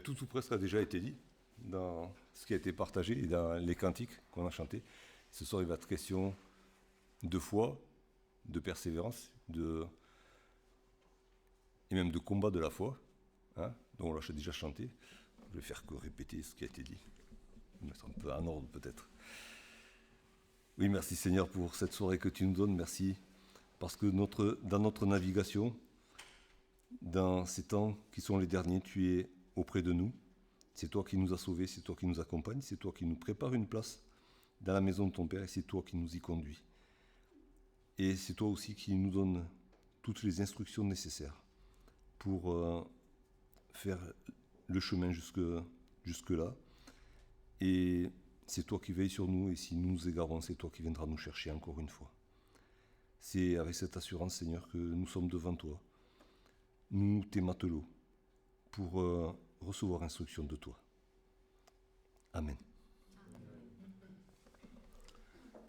Tout presque a déjà été dit dans ce qui a été partagé et dans les cantiques qu'on a chantés. Ce soir, il va être question de foi, de persévérance, et même de combat de la foi, hein, dont on l'a déjà chanté. Je vais faire que répéter ce qui a été dit. Mettre un peu en ordre peut-être. Oui, merci Seigneur pour cette soirée que tu nous donnes. Merci parce que dans notre navigation, dans ces temps qui sont les derniers, tu es auprès de nous. C'est toi qui nous as sauvés, c'est toi qui nous accompagnes, c'est toi qui nous prépares une place dans la maison de ton Père et c'est toi qui nous y conduis. Et c'est toi aussi qui nous donne toutes les instructions nécessaires pour faire le chemin jusque-là. Et c'est toi qui veilles sur nous et si nous nous égarons, c'est toi qui viendras nous chercher encore une fois. C'est avec cette assurance, Seigneur, que nous sommes devant toi, nous, tes matelots, pour recevoir instruction de toi. Amen.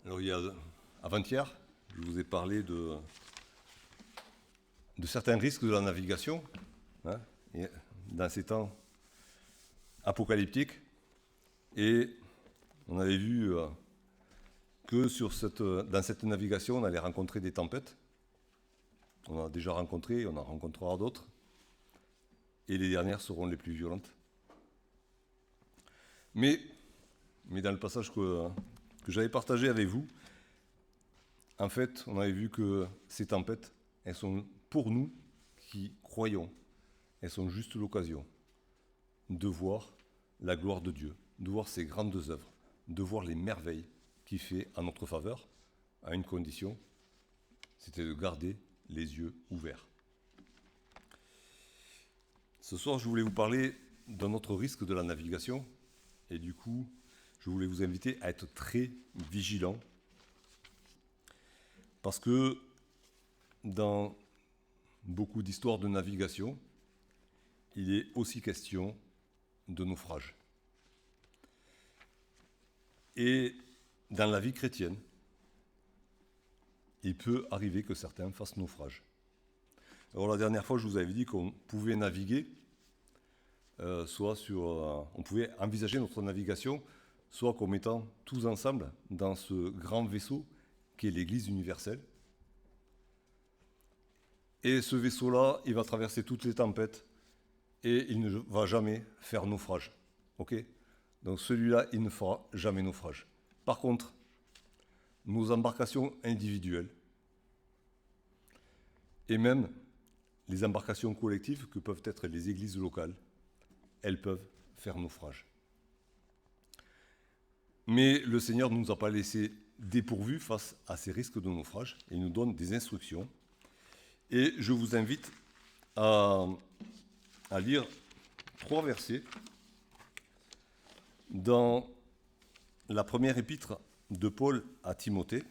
Alors, il y a avant-hier, je vous ai parlé de certains risques de la navigation, hein, et dans ces temps apocalyptiques. Et on avait vu que dans cette navigation, on allait rencontrer des tempêtes. On en a déjà rencontré, on en rencontrera d'autres. Et les dernières seront les plus violentes. Mais dans le passage que j'avais partagé avec vous, en fait, on avait vu que ces tempêtes, elles sont pour nous qui croyons, elles sont juste l'occasion de voir la gloire de Dieu, de voir ses grandes œuvres, de voir les merveilles qu'il fait en notre faveur, à une condition, c'était de garder les yeux ouverts. Ce soir, je voulais vous parler d'un autre risque de la navigation, et du coup, je voulais vous inviter à être très vigilants, parce que dans beaucoup d'histoires de navigation, il est aussi question de naufrage. Et dans la vie chrétienne, il peut arriver que certains fassent naufrage. Alors la dernière fois, je vous avais dit qu'on pouvait naviguer, on pouvait envisager notre navigation, soit comme étant tous ensemble dans ce grand vaisseau qui est l'Église universelle. Et ce vaisseau-là, il va traverser toutes les tempêtes et il ne va jamais faire naufrage. Ok ? Donc celui-là, il ne fera jamais naufrage. Par contre, nos embarcations individuelles et même les embarcations collectives que peuvent être les églises locales, elles peuvent faire naufrage. Mais le Seigneur ne nous a pas laissés dépourvus face à ces risques de naufrage. Il nous donne des instructions. Et je vous invite à lire 3 versets dans la première épître de Paul à Timothée.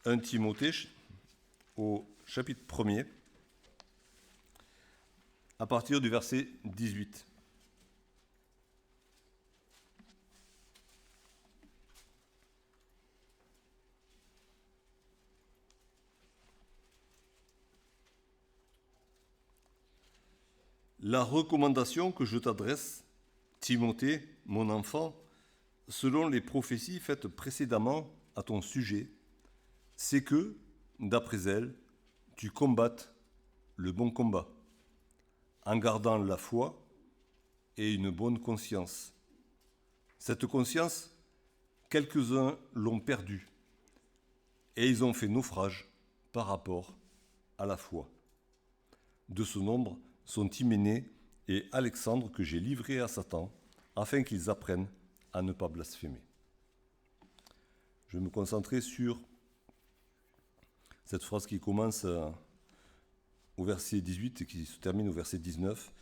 « 1 Timothée, au chapitre 1er, à partir du verset 18. La recommandation que je t'adresse, Timothée, mon enfant, selon les prophéties faites précédemment à ton sujet, c'est que, d'après elles, tu combattes le bon combat, en gardant la foi et une bonne conscience. Cette conscience, quelques-uns l'ont perdue, et ils ont fait naufrage par rapport à la foi. De ce nombre sont Hyménée et Alexandre que j'ai livrés à Satan, afin qu'ils apprennent à ne pas blasphémer. Je vais me concentrer sur cette phrase qui commence au verset 18 et qui se termine au verset 19.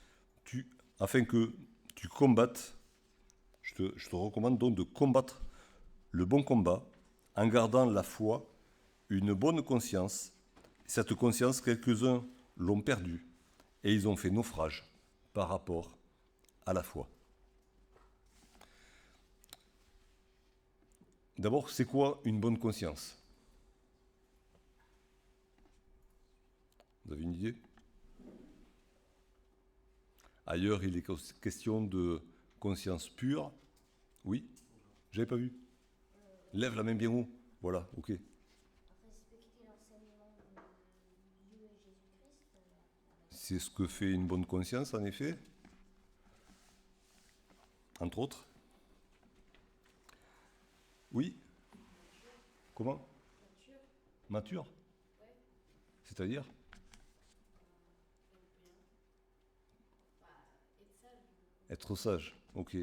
Afin que tu combattes, je te recommande donc de combattre le bon combat en gardant la foi, une bonne conscience. Cette conscience, quelques-uns l'ont perdue et ils ont fait naufrage par rapport à la foi. D'abord, c'est quoi une bonne conscience ? Vous avez une idée? Ailleurs, il est question de conscience pure. Oui? J'avais pas vu. Lève la main bien haut. Voilà, ok. Respecter l'enseignement de Dieu et Jésus-Christ. C'est ce que fait une bonne conscience, en effet. Entre autres. Oui? Comment? Nature, Mature? ouais, C'est-à-dire? bien. Être sage. Être sage. Ok.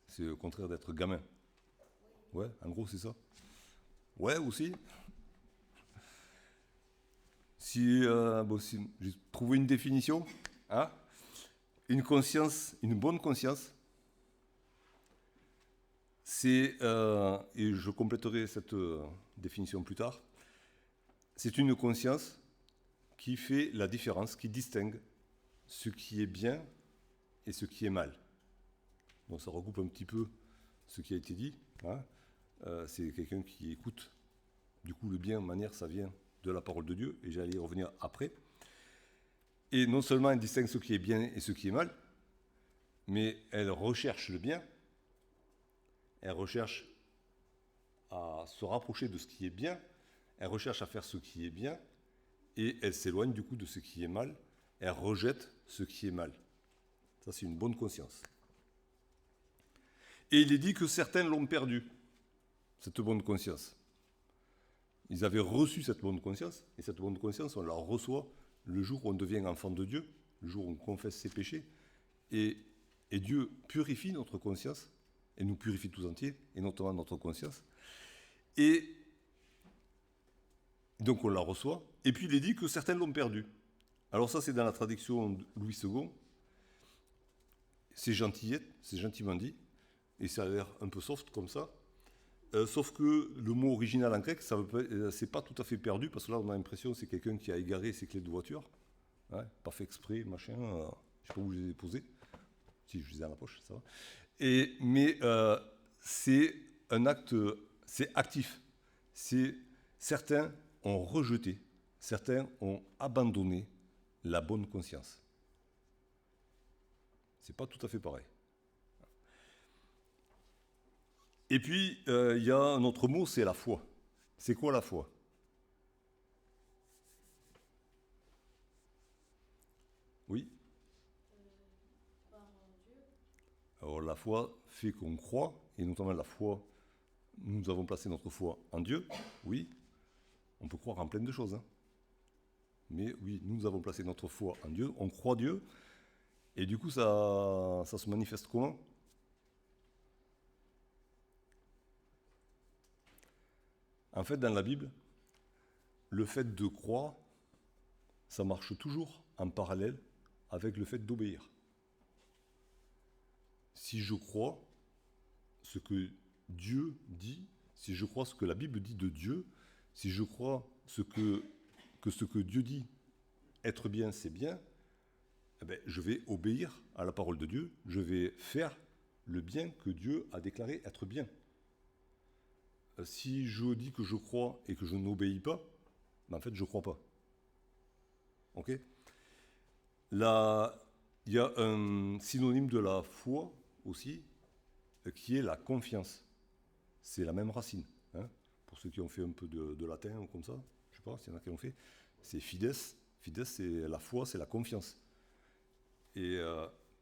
C'est le contraire d'être gamin. Ouais, en gros, c'est ça. Ouais, aussi. Si j'ai trouvé une définition, hein, une conscience, une bonne conscience, c'est, et je compléterai cette définition plus tard, c'est une conscience qui fait la différence, qui distingue ce qui est bien et ce qui est mal. Donc ça regroupe un petit peu ce qui a été dit. Hein. C'est quelqu'un qui écoute. Du coup, le bien, manière, ça vient de la parole de Dieu, et j'allais y revenir après. Et non seulement elle distingue ce qui est bien et ce qui est mal, mais elle recherche le bien, elle recherche à se rapprocher de ce qui est bien, elle recherche à faire ce qui est bien, et elle s'éloigne du coup de ce qui est mal, elle rejette ce qui est mal. Ça, c'est une bonne conscience. Et il est dit que certains l'ont perdu, cette bonne conscience. Ils avaient reçu cette bonne conscience, et cette bonne conscience, on la reçoit le jour où on devient enfant de Dieu, le jour où on confesse ses péchés, et Dieu purifie notre conscience, et nous purifie tous entiers, et notamment notre conscience. Et donc on la reçoit, et puis il est dit que certains l'ont perdue. Alors ça, c'est dans la traduction de Louis II. C'est gentillette, c'est gentiment dit, et ça a l'air un peu soft comme ça. Sauf que le mot original en grec, c'est pas tout à fait perdu, parce que là on a l'impression que c'est quelqu'un qui a égaré ses clés de voiture, hein, pas fait exprès, machin, je sais pas où je les ai posées, si je les ai dans la poche, ça va. Mais c'est un acte, c'est actif. Certains ont rejeté, certains ont abandonné la bonne conscience. C'est pas tout à fait pareil. Et puis, il y a un autre mot, c'est la foi. C'est quoi la foi? Oui. Croire en Dieu. Alors la foi fait qu'on croit, et notamment la foi, nous avons placé notre foi en Dieu, oui. On peut croire en plein de choses. Hein. Mais oui, nous avons placé notre foi en Dieu, on croit Dieu, et du coup ça se manifeste comment? En fait, dans la Bible, le fait de croire, ça marche toujours en parallèle avec le fait d'obéir. Si je crois ce que Dieu dit, si je crois ce que la Bible dit de Dieu, si je crois ce que Dieu dit être bien, c'est bien, eh bien, je vais obéir à la parole de Dieu, je vais faire le bien que Dieu a déclaré être bien. Si je dis que je crois et que je n'obéis pas, ben en fait, je ne crois pas. Ok? Là, il y a un synonyme de la foi aussi, qui est la confiance. C'est la même racine. Hein. Pour ceux qui ont fait un peu de latin ou comme ça, je ne sais pas s'il y en a qui l'ont fait, c'est fides. Fides, c'est la foi, c'est la confiance. Et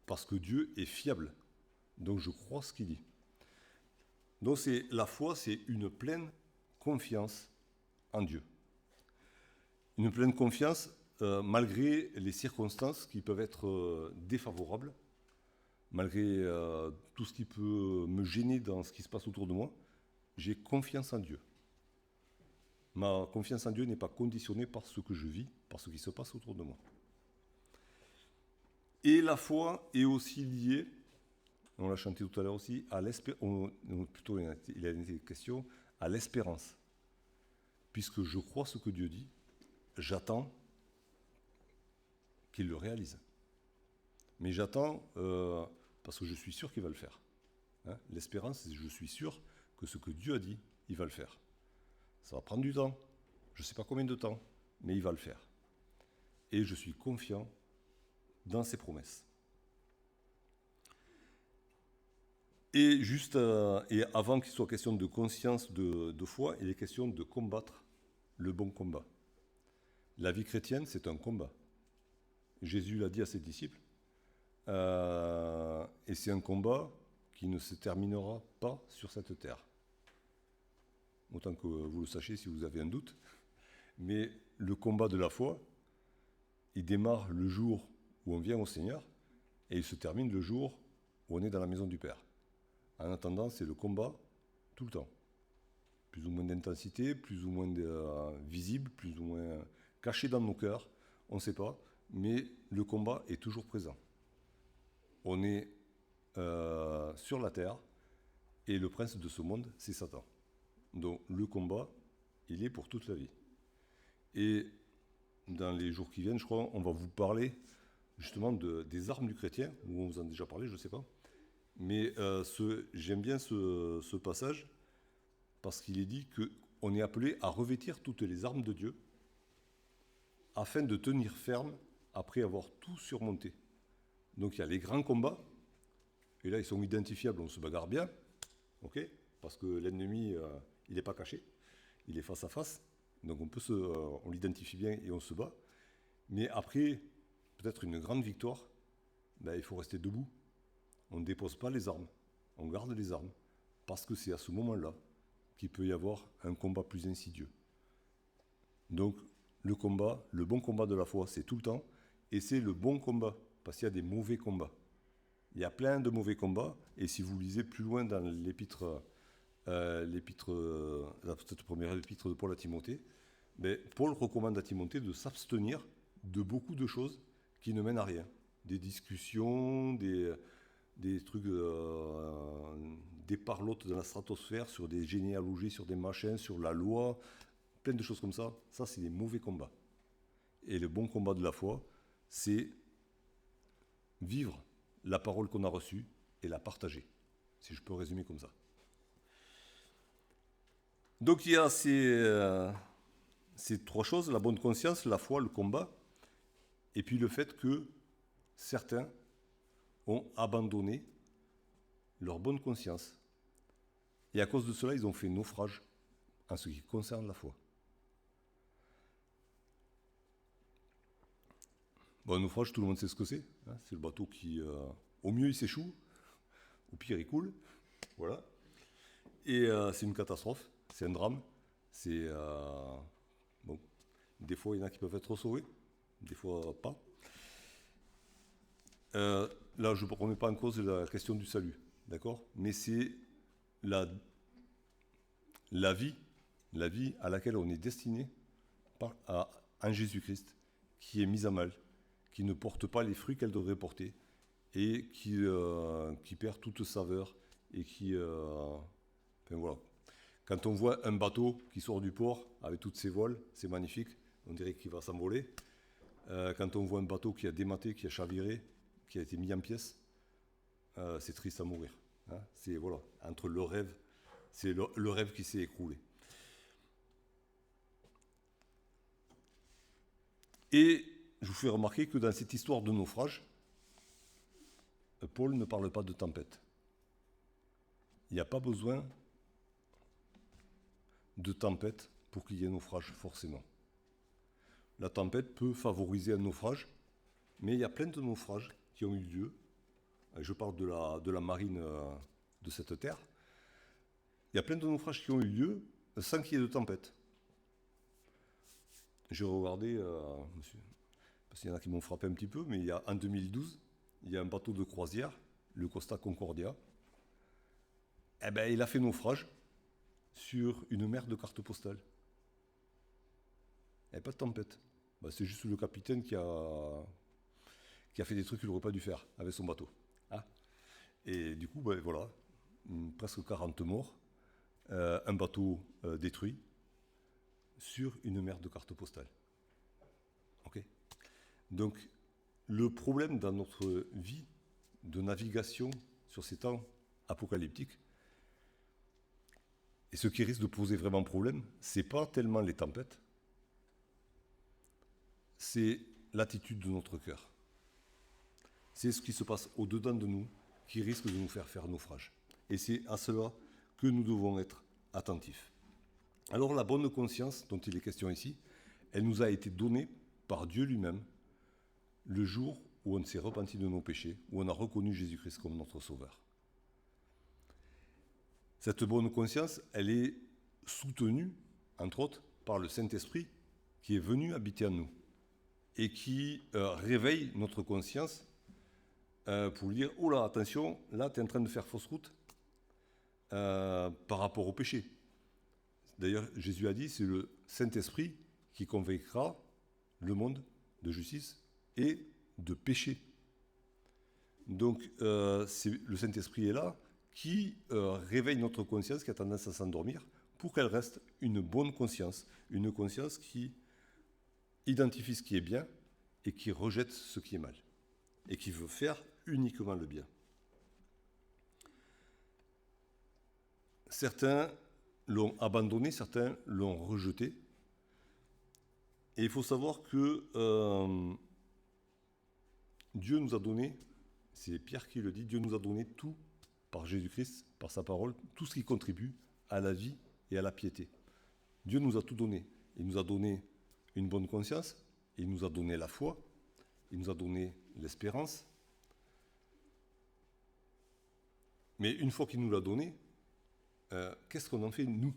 parce que Dieu est fiable. Donc je crois ce qu'il dit. Donc la foi, c'est une pleine confiance en Dieu. Une pleine confiance malgré les circonstances qui peuvent être défavorables, malgré tout ce qui peut me gêner dans ce qui se passe autour de moi. J'ai confiance en Dieu. Ma confiance en Dieu n'est pas conditionnée par ce que je vis, par ce qui se passe autour de moi. Et la foi est aussi liée, on l'a chanté tout à l'heure aussi, à l'espérance, plutôt il a été question, à l'espérance. Puisque je crois ce que Dieu dit, j'attends qu'il le réalise. Mais j'attends parce que je suis sûr qu'il va le faire. Hein. L'espérance, c'est que je suis sûr que ce que Dieu a dit, il va le faire. Ça va prendre du temps, je ne sais pas combien de temps, mais il va le faire. et je suis confiant dans ses promesses. Et et avant qu'il soit question de conscience, de foi, il est question de combattre le bon combat. La vie chrétienne, c'est un combat. Jésus l'a dit à ses disciples. Et c'est un combat qui ne se terminera pas sur cette terre. Autant que vous le sachiez si vous avez un doute. Mais le combat de la foi, il démarre le jour où on vient au Seigneur et il se termine le jour où on est dans la maison du Père. En attendant, c'est le combat tout le temps. Plus ou moins d'intensité, plus ou moins visible, plus ou moins caché dans nos cœurs, on ne sait pas, mais le combat est toujours présent. On est sur la terre et le prince de ce monde, c'est Satan. Donc le combat, il est pour toute la vie. Et dans les jours qui viennent, je crois, on va vous parler justement des armes du chrétien, ou on vous en a déjà parlé, je ne sais pas. Mais j'aime bien ce passage parce qu'il est dit qu'on est appelé à revêtir toutes les armes de Dieu afin de tenir ferme après avoir tout surmonté. Donc il y a les grands combats, et là ils sont identifiables, on se bagarre bien, ok, parce que l'ennemi, il n'est pas caché, il est face à face, donc on l'identifie bien et on se bat. Mais après, peut-être une grande victoire, il faut rester debout. On ne dépose pas les armes, on garde les armes, parce que c'est à ce moment-là qu'il peut y avoir un combat plus insidieux. Donc le combat, le bon combat de la foi, c'est tout le temps, et c'est le bon combat, parce qu'il y a des mauvais combats. Il y a plein de mauvais combats, et si vous lisez plus loin dans cette première épître de Paul à Timothée, Paul recommande à Timothée de s'abstenir de beaucoup de choses qui ne mènent à rien. Des discussions, des trucs, des parlottes dans la stratosphère sur des généalogies, sur des machins, sur la loi, plein de choses comme ça. Ça, c'est des mauvais combats. Et le bon combat de la foi, c'est vivre la parole qu'on a reçue et la partager, si je peux résumer comme ça. Donc il y a ces trois choses, la bonne conscience, la foi, le combat, et puis le fait que certains ont abandonné leur bonne conscience. Et à cause de cela, ils ont fait naufrage en ce qui concerne la foi. Bon, un naufrage, tout le monde sait ce que c'est. Hein, c'est le bateau qui, au mieux, il s'échoue, au pire, il coule. Voilà. Et c'est une catastrophe, c'est un drame. Bon, des fois, il y en a qui peuvent être sauvés, des fois pas. Là, je ne remets pas en cause la question du salut, d'accord ? Mais c'est la vie à laquelle on est destiné en Jésus-Christ, qui est mise à mal, qui ne porte pas les fruits qu'elle devrait porter, et qui perd toute saveur, et qui... enfin, voilà. Quand on voit un bateau qui sort du port avec toutes ses voiles, c'est magnifique, on dirait qu'il va s'envoler. Quand on voit un bateau qui a dématé, qui a chaviré, qui a été mis en pièces, c'est triste à mourir. Hein. C'est voilà, entre le rêve, c'est le rêve qui s'est écroulé. Et je vous fais remarquer que dans cette histoire de naufrage, Paul ne parle pas de tempête. Il n'y a pas besoin de tempête pour qu'il y ait naufrage, forcément. La tempête peut favoriser un naufrage, mais il y a plein de naufrages qui ont eu lieu. Je parle de la marine de cette terre. Il y a plein de naufrages qui ont eu lieu sans qu'il y ait de tempête. J'ai regardé, parce qu'il y en a qui m'ont frappé un petit peu, mais en 2012, il y a un bateau de croisière, le Costa Concordia. Il a fait naufrage sur une mer de cartes postales. Il n'y avait pas de tempête. C'est juste le capitaine qui a fait des trucs qu'il n'aurait pas dû faire avec son bateau. Hein. Et du coup, voilà, presque 40 morts, un bateau détruit sur une mer de cartes postales. Ok ? Donc, le problème dans notre vie de navigation sur ces temps apocalyptiques, et ce qui risque de poser vraiment problème, c'est pas tellement les tempêtes, c'est l'attitude de notre cœur. C'est ce qui se passe au-dedans de nous qui risque de nous faire naufrage. Et c'est à cela que nous devons être attentifs. Alors la bonne conscience dont il est question ici, elle nous a été donnée par Dieu lui-même le jour où on s'est repenti de nos péchés, où on a reconnu Jésus-Christ comme notre Sauveur. Cette bonne conscience, elle est soutenue, entre autres, par le Saint-Esprit qui est venu habiter en nous et qui réveille notre conscience pour lui dire « Oh là, attention, là, tu es en train de faire fausse route par rapport au péché. » D'ailleurs, Jésus a dit, c'est le Saint-Esprit qui convaincra le monde de justice et de péché. Donc, le Saint-Esprit est là, qui réveille notre conscience qui a tendance à s'endormir pour qu'elle reste une bonne conscience, une conscience qui identifie ce qui est bien et qui rejette ce qui est mal, et qui veut faire uniquement le bien. Certains l'ont abandonné, certains l'ont rejeté. Et il faut savoir que Dieu nous a donné, c'est Pierre qui le dit, Dieu nous a donné tout par Jésus-Christ, par sa parole, tout ce qui contribue à la vie et à la piété. Dieu nous a tout donné. Il nous a donné une bonne conscience, il nous a donné la foi, il nous a donné l'espérance. Mais une fois qu'il nous l'a donné, qu'est-ce qu'on en fait, nous?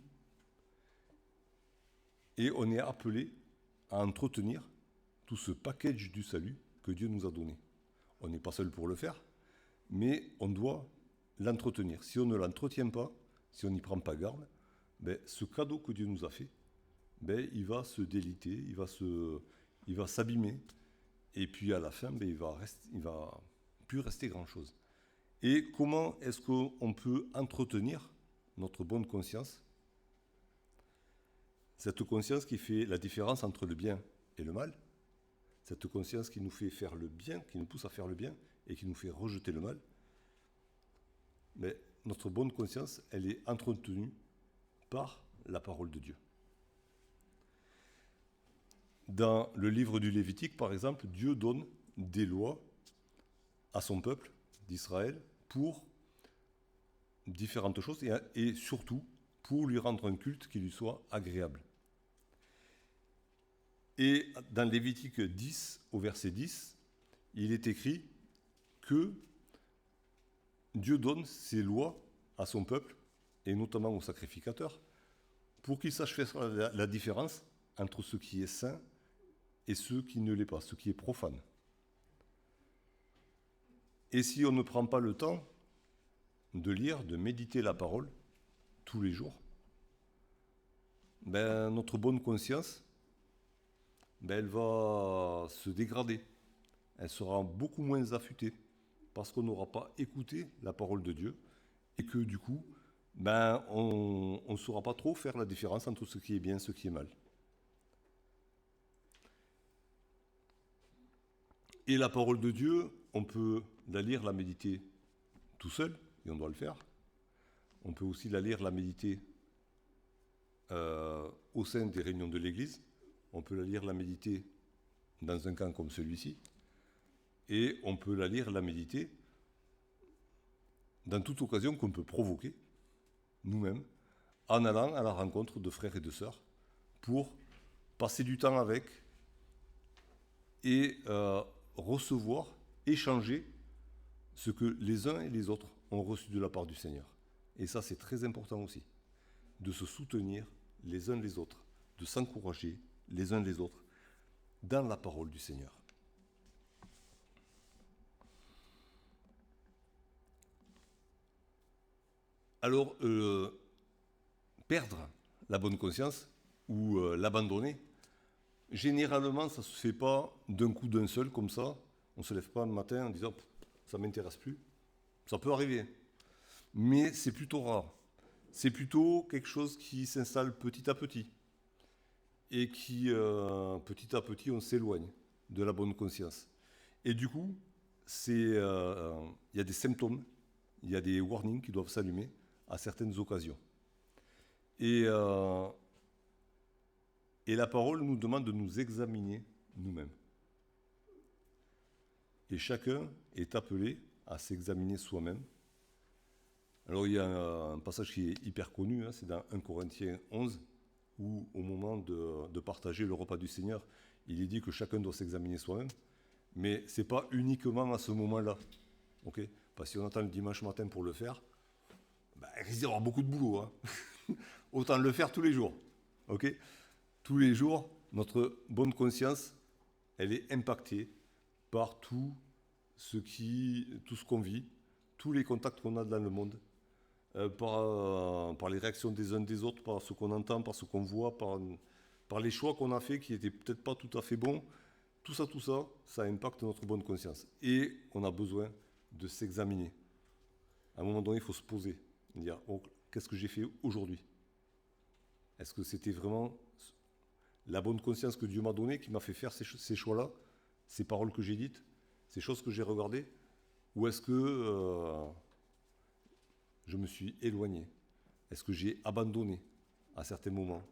Et on est appelé à entretenir tout ce package du salut que Dieu nous a donné. On n'est pas seul pour le faire, mais on doit l'entretenir. Si on ne l'entretient pas, si on n'y prend pas garde, ce cadeau que Dieu nous a fait, il va se déliter, il va s'abîmer, et puis à la fin, il va plus rester grand-chose. Et comment est-ce qu'on peut entretenir notre bonne conscience? Cette conscience qui fait la différence entre le bien et le mal, cette conscience qui nous fait faire le bien, qui nous pousse à faire le bien et qui nous fait rejeter le mal, mais notre bonne conscience, elle est entretenue par la parole de Dieu. Dans le livre du Lévitique, par exemple, Dieu donne des lois à son peuple d'Israël pour différentes choses et surtout pour lui rendre un culte qui lui soit agréable. Et dans Lévitique 10, au verset 10, il est écrit que Dieu donne ses lois à son peuple, et notamment aux sacrificateurs, pour qu'ils sachent faire la différence entre ce qui est saint et ce qui ne l'est pas, ce qui est profane. Et si on ne prend pas le temps de lire, de méditer la parole tous les jours, notre bonne conscience, elle va se dégrader. Elle sera beaucoup moins affûtée parce qu'on n'aura pas écouté la parole de Dieu et que du coup, on ne saura pas trop faire la différence entre ce qui est bien et ce qui est mal. Et la parole de Dieu, on peut la lire, la méditer tout seul, et on doit le faire. On peut aussi la lire, la méditer au sein des réunions de l'Église. On peut la lire, la méditer dans un camp comme celui-ci. Et on peut la lire, la méditer dans toute occasion qu'on peut provoquer, nous-mêmes, en allant à la rencontre de frères et de sœurs pour passer du temps avec et recevoir, échanger ce que les uns et les autres ont reçu de la part du Seigneur. Et ça, c'est très important aussi, de se soutenir les uns les autres, de s'encourager les uns les autres dans la parole du Seigneur. Alors, perdre la bonne conscience ou l'abandonner, généralement, ça ne se fait pas d'un coup d'un seul comme ça. On ne se lève pas le matin en disant « ça ne m'intéresse plus ». Ça peut arriver, mais c'est plutôt rare. C'est plutôt quelque chose qui s'installe petit à petit et qui, petit à petit, on s'éloigne de la bonne conscience. Et du coup, il y a des symptômes, il y a des warnings qui doivent s'allumer à certaines occasions. Et la parole nous demande de nous examiner nous-mêmes. Et chacun est appelé à s'examiner soi-même. Alors il y a un passage qui est hyper connu, hein, c'est dans 1 Corinthiens 11, où au moment de partager le repas du Seigneur, il est dit que chacun doit s'examiner soi-même, mais ce n'est pas uniquement à ce moment-là. Okay, parce que si on attend le dimanche matin pour le faire, il risque d'y avoir beaucoup de boulot. Hein. Autant le faire tous les jours. Okay, tous les jours, notre bonne conscience, elle est impactée par tout ce qu'on vit, tous les contacts qu'on a dans le monde, par les réactions des uns des autres, par ce qu'on entend, par ce qu'on voit, par les choix qu'on a faits qui n'étaient peut-être pas tout à fait bons. Tout ça, ça impacte notre bonne conscience. Et on a besoin de s'examiner. À un moment donné, il faut se poser, dire oh, qu'est-ce que j'ai fait aujourd'hui? Est-ce que c'était vraiment la bonne conscience que Dieu m'a donnée qui m'a fait faire ces choix-là, ces paroles que j'ai dites, ces choses que j'ai regardées? Ou est-ce que je me suis éloigné? Est-ce que j'ai abandonné à certains moments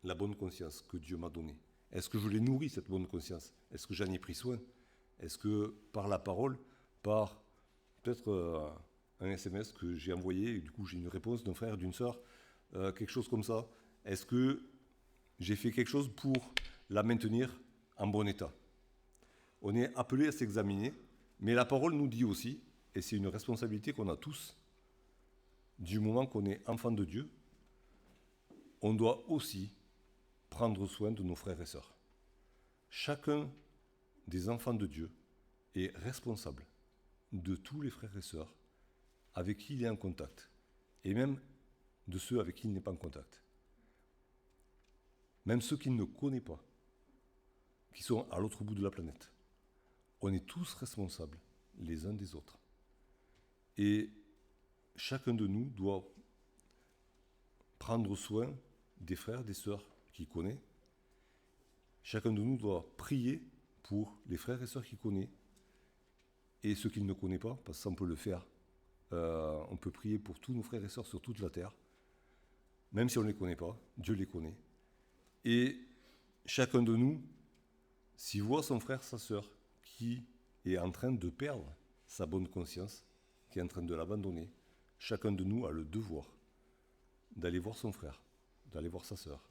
la bonne conscience que Dieu m'a donnée? Est-ce que je l'ai nourrie, cette bonne conscience? Est-ce que j'en ai pris soin? Est-ce que par la parole, par peut-être un SMS que j'ai envoyé, et du coup j'ai une réponse d'un frère, d'une sœur, quelque chose comme ça, est-ce que j'ai fait quelque chose pour la maintenir en bon état? On est appelé à s'examiner, mais la parole nous dit aussi, et c'est une responsabilité qu'on a tous, du moment qu'on est enfant de Dieu, on doit aussi prendre soin de nos frères et sœurs. Chacun des enfants de Dieu est responsable de tous les frères et sœurs avec qui il est en contact, et même de ceux avec qui il n'est pas en contact. Même ceux qu'il ne connaît pas, qui sont à l'autre bout de la planète. On est tous responsables les uns des autres. Et chacun de nous doit prendre soin des frères, des sœurs qu'il connaît. Chacun de nous doit prier pour les frères et sœurs qu'il connaît et ceux qu'il ne connaît pas, parce que ça on peut le faire. On peut prier pour tous nos frères et sœurs sur toute la terre, même si on ne les connaît pas, Dieu les connaît. Et chacun de nous, s'il voit son frère, sa sœur, qui est en train de perdre sa bonne conscience, qui est en train de l'abandonner, chacun de nous a le devoir d'aller voir son frère, d'aller voir sa sœur,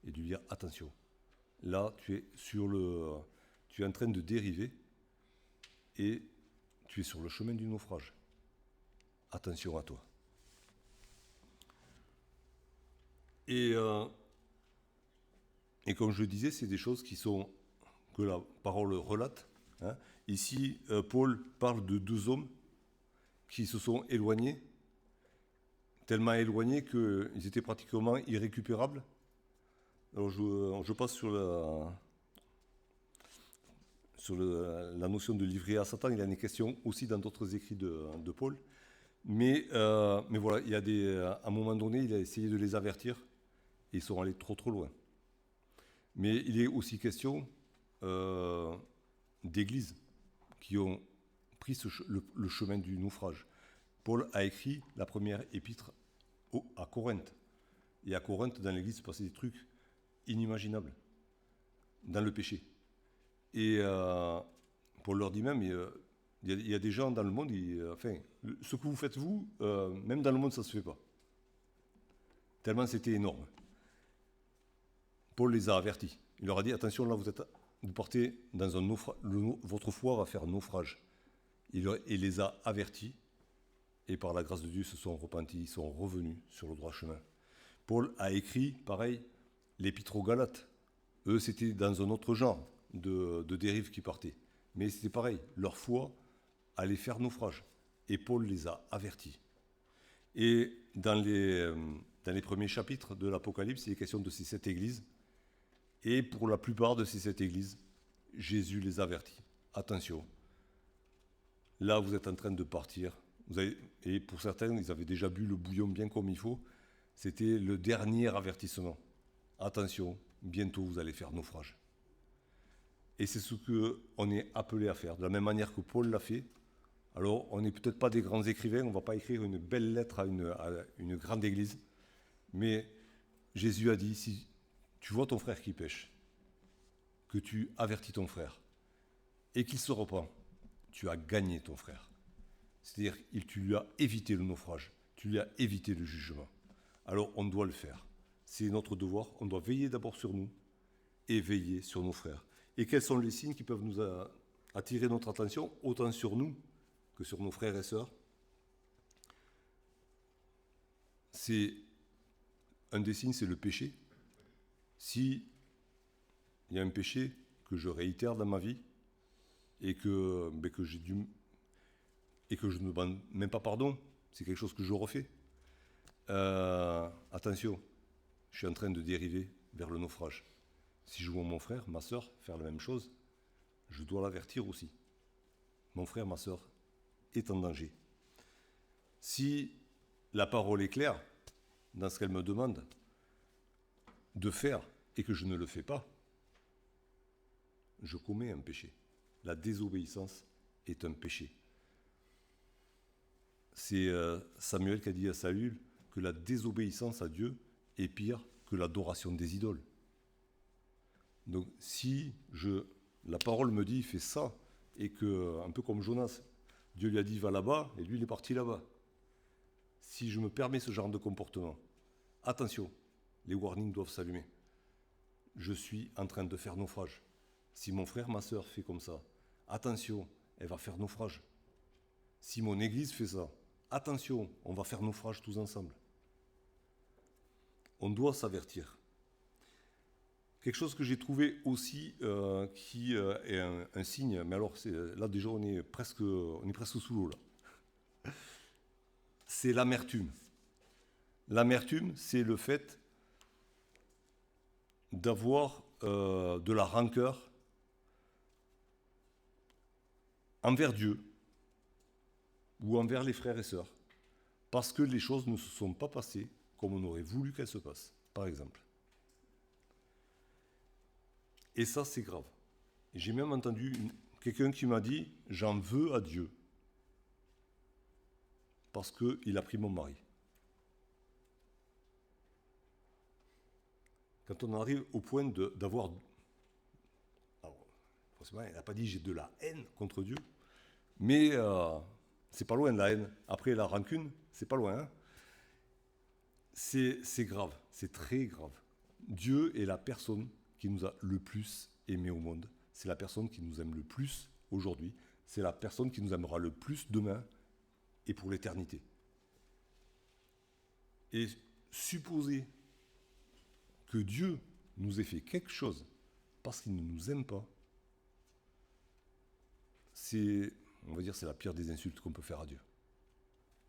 et de lui dire attention, là tu es en train de dériver et tu es sur le chemin du naufrage. Attention à toi. Et comme je le disais, c'est des choses que la parole relate. Hein. Ici, Paul parle de 2 hommes qui se sont éloignés, tellement éloignés qu'ils étaient pratiquement irrécupérables. Alors je passe sur la notion de livrer à Satan. Il y en est question aussi dans d'autres écrits de Paul. Mais voilà, à un moment donné, il a essayé de les avertir et ils sont allés trop loin. Mais il est aussi question d'églises qui ont pris le chemin du naufrage. Paul a écrit la première épître à Corinthe. Et à Corinthe, dans l'église, se passaient des trucs inimaginables, dans le péché. Et Paul leur dit même, il y a des gens dans le monde, ce que vous faites vous, même dans le monde, ça ne se fait pas. Tellement c'était énorme. Paul les a avertis. Il leur a dit, attention, là, vous partez dans un naufrage, votre foi va faire naufrage. Il les a avertis, et par la grâce de Dieu, ils se sont repentis, ils sont revenus sur le droit chemin. Paul a écrit, pareil, l'épître aux Galates. Eux, c'était dans un autre genre de dérive qui partait. Mais c'était pareil, leur foi allait faire naufrage. Et Paul les a avertis. Et dans les premiers chapitres de l'Apocalypse, il est question de ces 7 églises. Et pour la plupart de ces 7 églises, Jésus les avertit. Attention, là vous êtes en train de partir. Et pour certains, ils avaient déjà bu le bouillon bien comme il faut. C'était le dernier avertissement. Attention, bientôt vous allez faire naufrage. Et c'est ce qu'on est appelé à faire, de la même manière que Paul l'a fait. Alors, on n'est peut-être pas des grands écrivains, on ne va pas écrire une belle lettre à une grande église, mais Jésus a dit, si tu vois ton frère qui pêche, que tu avertis ton frère, et qu'il se repent, tu as gagné ton frère. C'est-à-dire que tu lui as évité le naufrage, tu lui as évité le jugement. Alors on doit le faire. C'est notre devoir, on doit veiller d'abord sur nous et veiller sur nos frères. Et quels sont les signes qui peuvent nous attirer notre attention, autant sur nous que sur nos frères et sœurs? Un des signes, c'est le péché. Si il y a un péché que je réitère dans ma vie et que je ne demande même pas pardon, c'est quelque chose que je refais. Attention, je suis en train de dériver vers le naufrage. Si je vois mon frère, ma sœur faire la même chose, je dois l'avertir aussi. Mon frère, ma sœur est en danger. Si la parole est claire dans ce qu'elle me demande de faire et que je ne le fais pas, je commets un péché. La désobéissance est un péché. C'est Samuel qui a dit à Saül que la désobéissance à Dieu est pire que l'adoration des idoles. Donc si la parole me dit fais ça, et que, un peu comme Jonas, Dieu lui a dit va là-bas, et lui il est parti là-bas. Si je me permets ce genre de comportement, attention, les warnings doivent s'allumer. Je suis en train de faire naufrage. Si mon frère, ma sœur fait comme ça, attention, elle va faire naufrage. Si mon église fait ça, attention, on va faire naufrage tous ensemble. On doit s'avertir. Quelque chose que j'ai trouvé aussi qui est un signe, mais alors là déjà on est presque sous l'eau là. C'est l'amertume. L'amertume, c'est le fait d'avoir de la rancœur envers Dieu ou envers les frères et sœurs, parce que les choses ne se sont pas passées comme on aurait voulu qu'elles se passent, par exemple. Et ça, c'est grave. J'ai même entendu quelqu'un qui m'a dit « j'en veux à Dieu parce qu'il a pris mon mari ». Quand on arrive au point d'avoir... Alors, forcément, il n'a pas dit « j'ai de la haine contre Dieu », mais c'est pas loin de la haine. Après, la rancune, c'est pas loin. Hein. C'est grave, c'est très grave. Dieu est la personne qui nous a le plus aimés au monde. C'est la personne qui nous aime le plus aujourd'hui. C'est la personne qui nous aimera le plus demain et pour l'éternité. Et supposer que Dieu nous ait fait quelque chose parce qu'il ne nous aime pas, on va dire, c'est la pire des insultes qu'on peut faire à Dieu.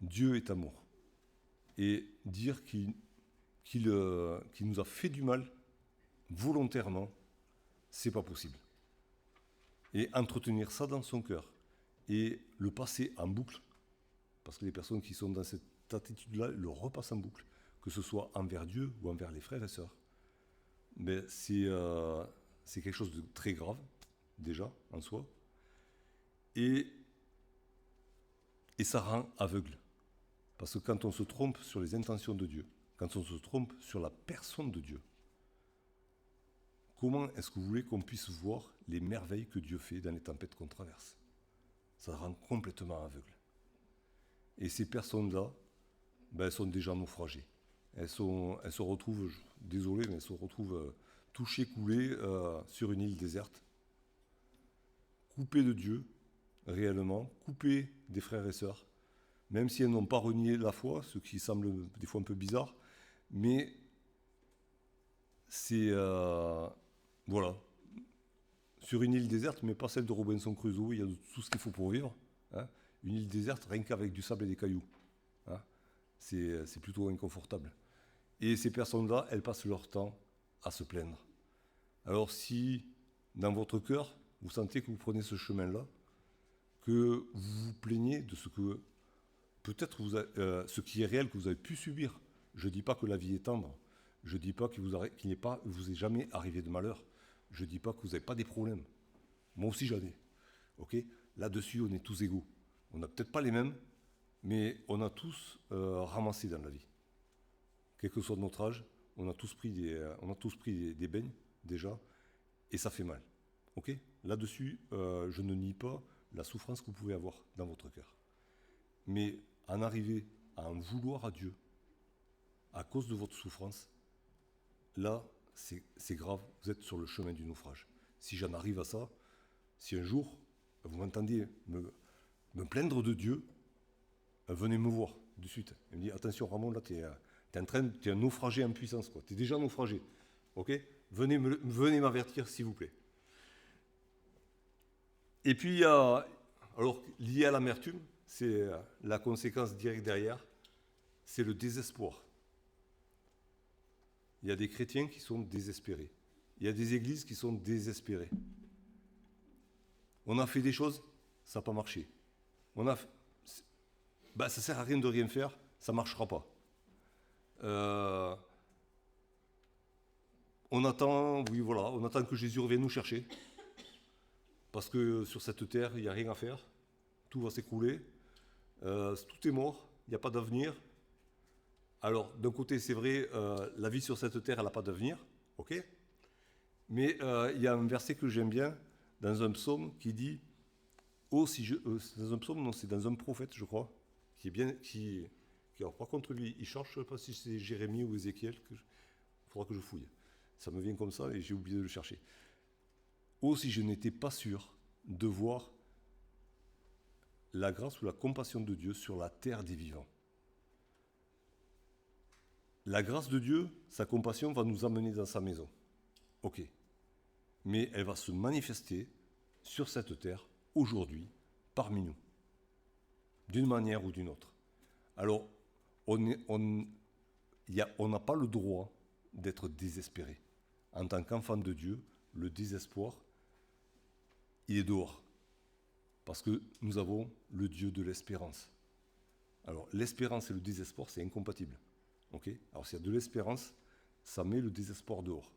Dieu est amour. Et dire qu'il nous a fait du mal volontairement, c'est pas possible. Et entretenir ça dans son cœur et le passer en boucle, parce que les personnes qui sont dans cette attitude-là le repassent en boucle, que ce soit envers Dieu ou envers les frères et sœurs, mais c'est quelque chose de très grave, déjà, en soi, et ça rend aveugle. Parce que quand on se trompe sur les intentions de Dieu, quand on se trompe sur la personne de Dieu, comment est-ce que vous voulez qu'on puisse voir les merveilles que Dieu fait dans les tempêtes qu'on traverse? Ça rend complètement aveugle. Et ces personnes-là, elles sont déjà naufragées. Elles se retrouvent, désolé, mais elles se retrouvent touchées, coulées sur une île déserte, coupées de Dieu, réellement, coupées des frères et sœurs, même si elles n'ont pas renié la foi, ce qui semble des fois un peu bizarre, mais c'est... voilà. Sur une île déserte, mais pas celle de Robinson Crusoe, il y a tout ce qu'il faut pour vivre. Hein. Une île déserte, rien qu'avec du sable et des cailloux. Hein. C'est plutôt inconfortable. Et ces personnes-là, elles passent leur temps à se plaindre. Alors si, dans votre cœur, vous sentez que vous prenez ce chemin-là, que vous vous plaignez de ce que, peut-être ce qui est réel que vous avez pu subir. Je ne dis pas que la vie est tendre. Je ne dis pas qu'il vous est jamais arrivé de malheur. Je ne dis pas que vous n'avez pas des problèmes. Moi aussi j'en ai. Okay. Là-dessus, on est tous égaux. On n'a peut-être pas les mêmes, mais on a tous ramassé dans la vie. Quel que soit notre âge, on a tous pris des beignes, déjà, et ça fait mal. Okay. Là-dessus, je ne nie pas la souffrance que vous pouvez avoir dans votre cœur. Mais en arriver à en vouloir à Dieu, à cause de votre souffrance, là, c'est grave, vous êtes sur le chemin du naufrage. Si j'en arrive à ça, si un jour, vous m'entendiez me plaindre de Dieu, venez me voir de suite. Il me dit, attention Ramon, là, tu es un naufragé en puissance, tu es déjà naufragé. Ok, venez m'avertir, s'il vous plaît. Et puis, il y a, alors, lié à l'amertume, c'est la conséquence directe derrière, c'est le désespoir. Il y a des chrétiens qui sont désespérés. Il y a des églises qui sont désespérées. On a fait des choses, ça n'a pas marché. Ça ne sert à rien de rien faire, ça ne marchera pas. On attend que Jésus revienne nous chercher. Parce que sur cette terre, il n'y a rien à faire. Tout va s'écrouler. Tout est mort, il n'y a pas d'avenir. Alors, d'un côté, c'est vrai, la vie sur cette terre, elle n'a pas d'avenir. Ok ? Mais il y a un verset que j'aime bien dans un psaume qui dit dans un psaume, non, c'est dans un prophète, je crois, alors, par contre, lui, il change, je ne sais pas si c'est Jérémie ou Ézéchiel, il faudra que je fouille. Ça me vient comme ça et j'ai oublié de le chercher. Oh, si je n'étais pas sûr de voir la grâce ou la compassion de Dieu sur la terre des vivants. La grâce de Dieu, sa compassion va nous amener dans sa maison. Ok. Mais elle va se manifester sur cette terre, aujourd'hui, parmi nous. D'une manière ou d'une autre. Alors, on n'a pas le droit d'être désespéré. En tant qu'enfant de Dieu, le désespoir, il est dehors. Parce que nous avons le Dieu de l'espérance. Alors, l'espérance et le désespoir, c'est incompatible. Okay ? Alors, s'il y a de l'espérance, ça met le désespoir dehors.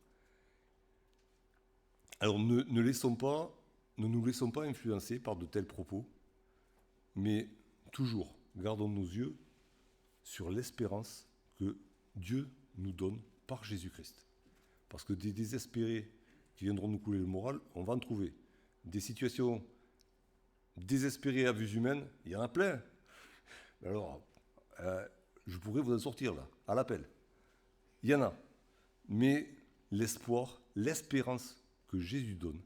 Alors, ne nous laissons pas influencer par de tels propos, mais toujours, gardons nos yeux sur l'espérance que Dieu nous donne par Jésus-Christ. Parce que des désespérés qui viendront nous couler le moral, on va en trouver. Des situations désespérées à vue humaine, il y en a plein. Alors, je pourrais vous en sortir là, à l'appel. Il y en a. Mais l'espoir, l'espérance que Jésus donne,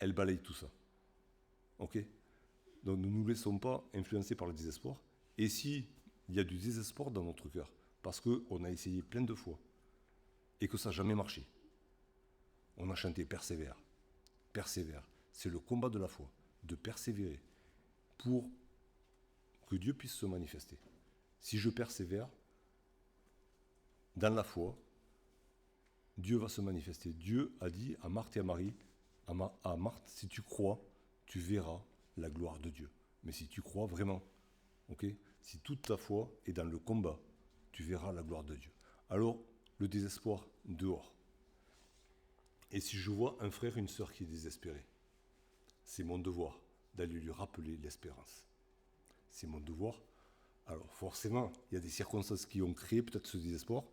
elle balaye tout ça. Ok ? Donc ne nous laissons pas influencer par le désespoir. Et s'il y a du désespoir dans notre cœur, parce qu'on a essayé plein de fois, et que ça n'a jamais marché, on a chanté persévère. Persévère. C'est le combat de la foi, de persévérer, pour que Dieu puisse se manifester. Si je persévère dans la foi, Dieu va se manifester. Dieu a dit à Marthe et à Marie, à Marthe, si tu crois, tu verras la gloire de Dieu. Mais si tu crois vraiment, okay, si toute ta foi est dans le combat, tu verras la gloire de Dieu. Alors, le désespoir, dehors. Et si je vois un frère, une sœur qui est désespéré, c'est mon devoir d'aller lui rappeler l'espérance. C'est mon devoir. Alors forcément, il y a des circonstances qui ont créé peut-être ce désespoir,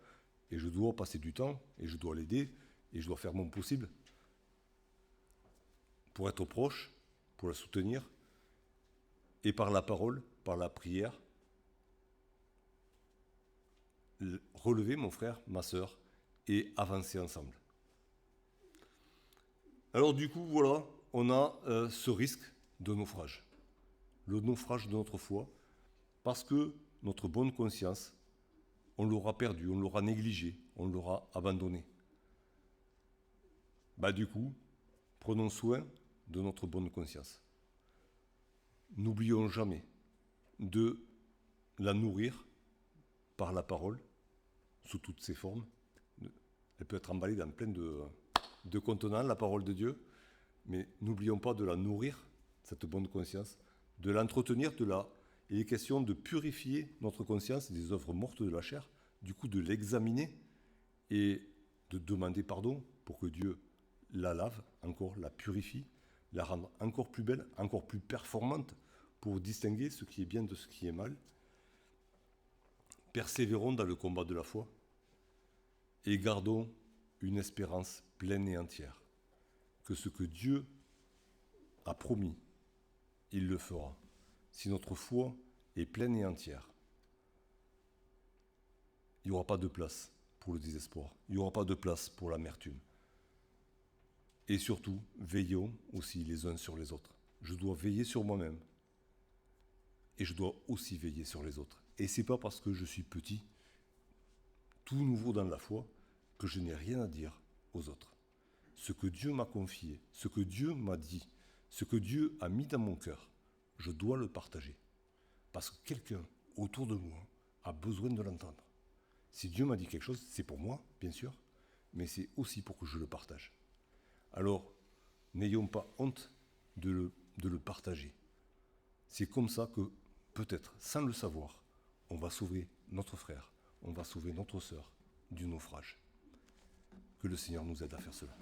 et je dois passer du temps, et je dois l'aider, et je dois faire mon possible pour être proche, pour la soutenir, et par la parole, par la prière, relever mon frère, ma sœur, et avancer ensemble. Alors du coup, voilà, on a ce risque de naufrage. Le naufrage de notre foi, parce que notre bonne conscience, on l'aura perdu, on l'aura négligé, on l'aura abandonné. Du coup, prenons soin de notre bonne conscience. N'oublions jamais de la nourrir par la parole, sous toutes ses formes. Elle peut être emballée dans plein de contenants, la parole de Dieu, mais n'oublions pas de la nourrir, cette bonne conscience, de l'entretenir, il est question de purifier notre conscience des œuvres mortes de la chair, du coup de l'examiner et de demander pardon pour que Dieu la lave encore, la purifie, la rende encore plus belle, encore plus performante pour distinguer ce qui est bien de ce qui est mal. Persévérons dans le combat de la foi et gardons une espérance pleine et entière que ce que Dieu a promis il le fera. Si notre foi est pleine et entière, il n'y aura pas de place pour le désespoir. Il n'y aura pas de place pour l'amertume. Et surtout, veillons aussi les uns sur les autres. Je dois veiller sur moi-même. Et je dois aussi veiller sur les autres. Et c'est pas parce que je suis petit, tout nouveau dans la foi, que je n'ai rien à dire aux autres. Ce que Dieu m'a confié, ce que Dieu m'a dit, ce que Dieu a mis dans mon cœur, je dois le partager. Parce que quelqu'un autour de moi a besoin de l'entendre. Si Dieu m'a dit quelque chose, c'est pour moi, bien sûr, mais c'est aussi pour que je le partage. Alors, n'ayons pas honte de le partager. C'est comme ça que, peut-être, sans le savoir, on va sauver notre frère, on va sauver notre sœur du naufrage. Que le Seigneur nous aide à faire cela.